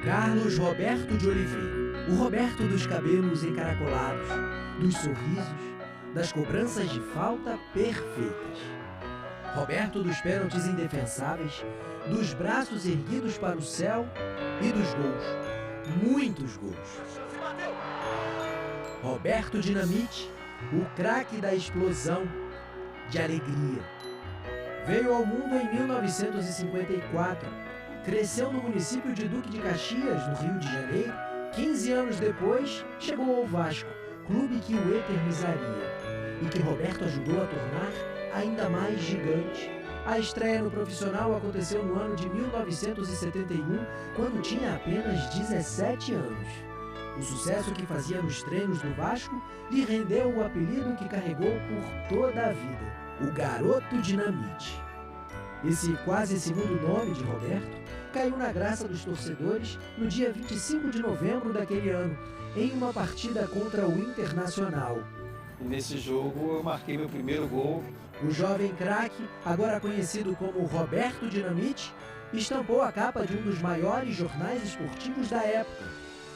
Carlos Roberto de Oliveira, o Roberto dos cabelos encaracolados, dos sorrisos, das cobranças de falta perfeitas. Roberto dos pênaltis indefensáveis, dos braços erguidos para o céu e dos gols, muitos gols. Roberto Dinamite, o craque da explosão, de alegria. Veio ao mundo em 1954, cresceu no município de Duque de Caxias, no Rio de Janeiro. 15 anos depois, chegou ao Vasco, clube que o eternizaria e que Roberto ajudou a tornar ainda mais gigante. A estreia no profissional aconteceu no ano de 1971, quando tinha apenas 17 anos. O sucesso que fazia nos treinos do Vasco lhe rendeu o apelido que carregou por toda a vida, o Garoto Dinamite. Esse quase segundo nome de Roberto caiu na graça dos torcedores no dia 25 de novembro daquele ano, em uma partida contra o Internacional. Nesse jogo eu marquei meu primeiro gol. O jovem craque, agora conhecido como Roberto Dinamite, estampou a capa de um dos maiores jornais esportivos da época,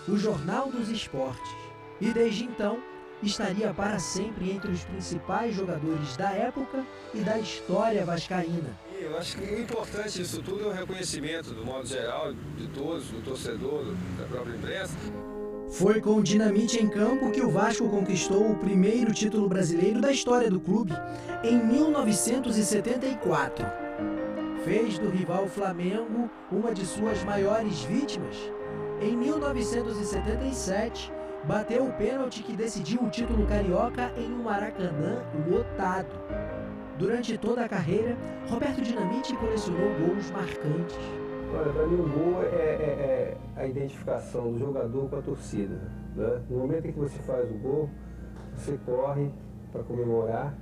o Jornal dos Esportes. E desde então, estaria para sempre entre os principais jogadores da época e da história vascaína. Eu acho que o importante disso tudo é o reconhecimento, do modo geral, de todos, do torcedor, da própria imprensa. Foi com o Dinamite em campo que o Vasco conquistou o primeiro título brasileiro da história do clube, em 1974. Fez do rival Flamengo uma de suas maiores vítimas. Em 1977, bateu o pênalti que decidiu o título carioca em um Maracanã lotado. Durante toda a carreira, Roberto Dinamite colecionou gols marcantes. Olha, para mim o gol é a identificação do jogador com a torcida, né? No momento em que você faz o gol, você corre para comemorar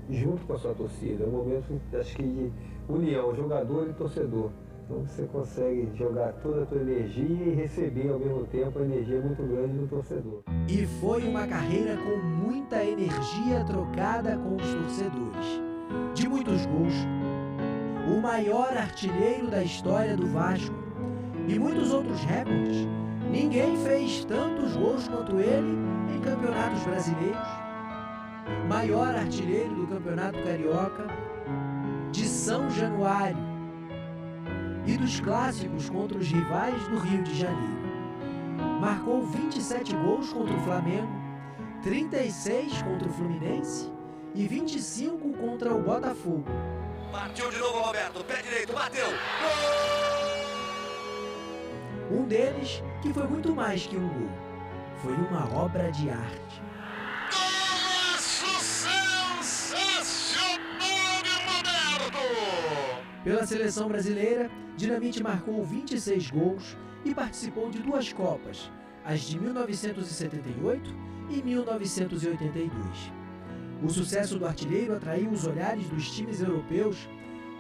junto com a sua torcida. É um momento, acho que, de união, jogador e torcedor. Então você consegue jogar toda a tua energia e receber ao mesmo tempo a energia muito grande do torcedor. E foi uma carreira com muita energia trocada com os torcedores. De muitos gols, o maior artilheiro da história do Vasco e muitos outros recordes. Ninguém fez tantos gols quanto ele em campeonatos brasileiros. Maior artilheiro do Campeonato Carioca, de São Januário e dos clássicos contra os rivais do Rio de Janeiro. Marcou 27 gols contra o Flamengo, 36 contra o Fluminense e 25 contra o Botafogo. Partiu de novo, Roberto, pé direito, bateu! Um deles que foi muito mais que um gol. Foi uma obra de arte. Sensacional de Roberto! Pela seleção brasileira, Dinamite marcou 26 gols e participou de 2 Copas, as de 1978 e 1982. O sucesso do artilheiro atraiu os olhares dos times europeus.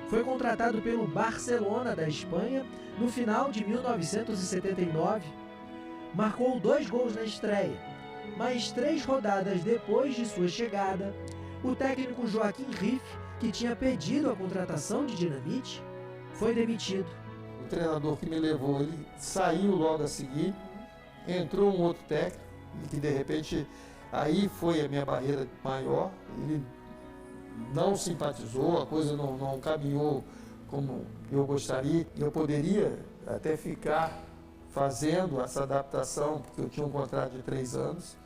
Foi contratado pelo Barcelona da Espanha no final de 1979. Marcou 2 gols na estreia, mas 3 rodadas depois de sua chegada, o técnico Joaquim Riffe, que tinha pedido a contratação de Dinamite, foi demitido. O treinador que me levou, ele saiu logo a seguir, entrou um outro técnico, que de repente aí foi a minha barreira maior. Ele não simpatizou, a coisa não caminhou como eu gostaria. Eu poderia até ficar fazendo essa adaptação, porque eu tinha um contrato de 3 anos,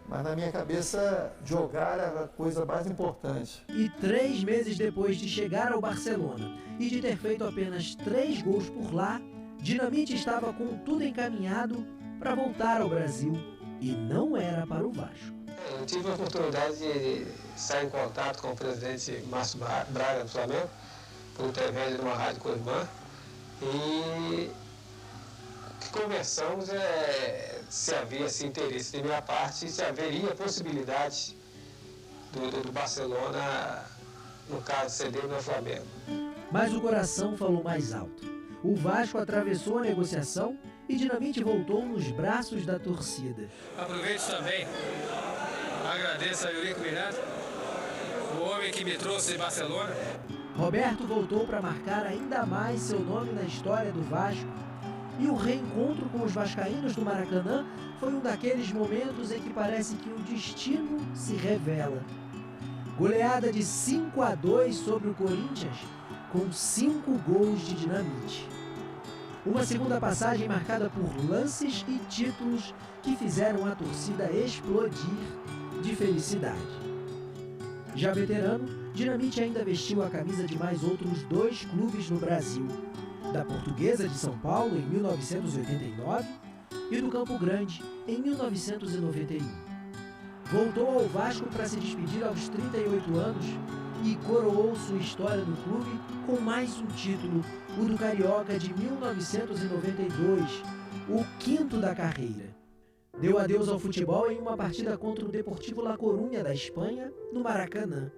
mas na minha cabeça jogar era a coisa mais importante. E 3 meses depois de chegar ao Barcelona e de ter feito apenas 3 gols por lá, Dinamite estava com tudo encaminhado para voltar ao Brasil. E não era para o Vasco. Eu tive a oportunidade de estar em contato com o presidente Márcio Braga do Flamengo, por intermédio de uma rádio co-irmã, e que conversamos se havia esse interesse de minha parte, se haveria a possibilidade do Barcelona, no caso, ceder no Flamengo. Mas o coração falou mais alto. O Vasco atravessou a negociação e Dinamite voltou nos braços da torcida. Aproveito também, agradeço a Eurico Miranda, o homem que me trouxe de Barcelona. Roberto voltou para marcar ainda mais seu nome na história do Vasco E o reencontro com os vascaínos do Maracanã foi um daqueles momentos em que parece que o destino se revela. Goleada de 5-2 sobre o Corinthians, com 5 gols de Dinamite. Uma segunda passagem marcada por lances e títulos que fizeram a torcida explodir de felicidade. Já veterano, Dinamite ainda vestiu a camisa de mais outros 2 clubes no Brasil, da Portuguesa de São Paulo em 1989 e do Campo Grande em 1991. Voltou ao Vasco para se despedir aos 38 anos e coroou sua história no clube com mais um título, o do Carioca de 1992, o 5º da carreira. Deu adeus ao futebol em uma partida contra o Deportivo La Coruña da Espanha, no Maracanã.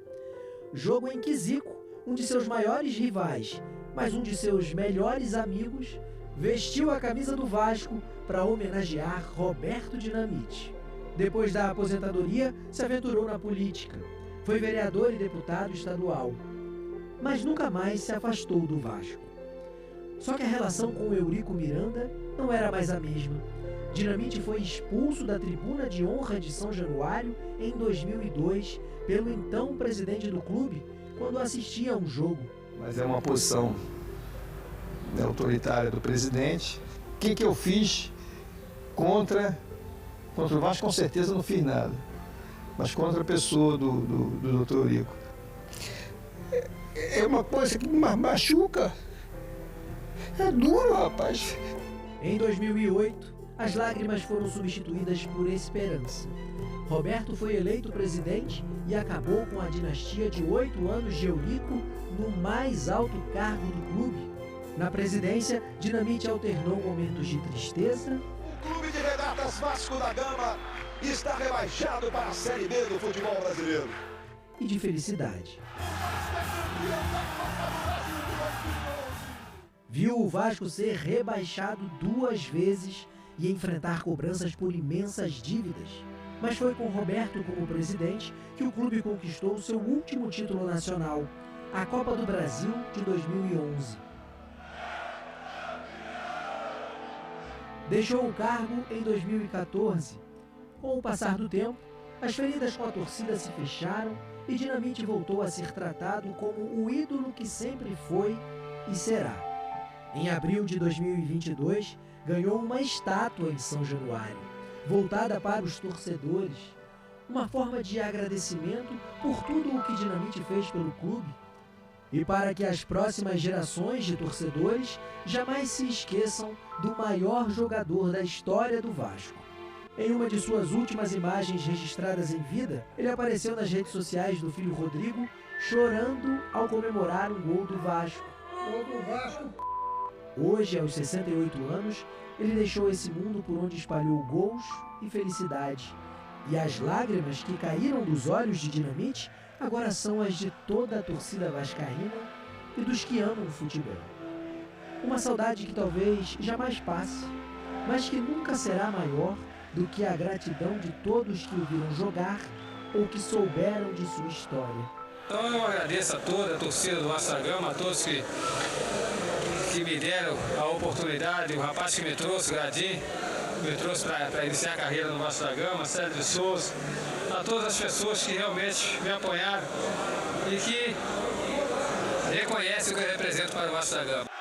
Jogo em que Zico, um de seus maiores rivais, mas um de seus melhores amigos, vestiu a camisa do Vasco para homenagear Roberto Dinamite. Depois da aposentadoria, se aventurou na política. Foi vereador e deputado estadual, mas nunca mais se afastou do Vasco. Só que a relação com Eurico Miranda não era mais a mesma. Dinamite foi expulso da tribuna de honra de São Januário em 2002 pelo então presidente do clube quando assistia a um jogo. Mas é uma posição autoritária do presidente. O que eu fiz contra o Vasco? Com certeza não fiz nada. Mas contra a pessoa do Dr. Eurico. É uma coisa que me machuca. É duro, rapaz. Em 2008, as lágrimas foram substituídas por esperança. Roberto foi eleito presidente e acabou com a dinastia de 8 anos de Eurico no mais alto cargo do clube. Na presidência, Dinamite alternou momentos de tristeza. O Clube de Regatas Vasco da Gama está rebaixado para a Série B do futebol brasileiro. E de felicidade. Viu o Vasco ser rebaixado 2 vezes e enfrentar cobranças por imensas dívidas. Mas foi com Roberto como presidente que o clube conquistou seu último título nacional, a Copa do Brasil de 2011. Deixou o cargo em 2014. Com o passar do tempo, as feridas com a torcida se fecharam e Dinamite voltou a ser tratado como o ídolo que sempre foi e será. Em abril de 2022, ganhou uma estátua em São Januário, voltada para os torcedores, uma forma de agradecimento por tudo o que Dinamite fez pelo clube e para que as próximas gerações de torcedores jamais se esqueçam do maior jogador da história do Vasco. Em uma de suas últimas imagens registradas em vida, ele apareceu nas redes sociais do filho Rodrigo, chorando ao comemorar um gol do Vasco. Hoje, aos 68 anos, ele deixou esse mundo por onde espalhou gols e felicidade. E as lágrimas que caíram dos olhos de Dinamite agora são as de toda a torcida vascaína e dos que amam o futebol. Uma saudade que talvez jamais passe, mas que nunca será maior do que a gratidão de todos que o viram jogar ou que souberam de sua história. Então eu agradeço a toda a torcida do Vasco da Gama, a todos que me deram a oportunidade, o rapaz que me trouxe, o Gadinho, me trouxe para iniciar a carreira no Vasco da Gama, Célio de Souza, a todas as pessoas que realmente me apoiaram e que reconhecem o que eu represento para o Vasco da Gama.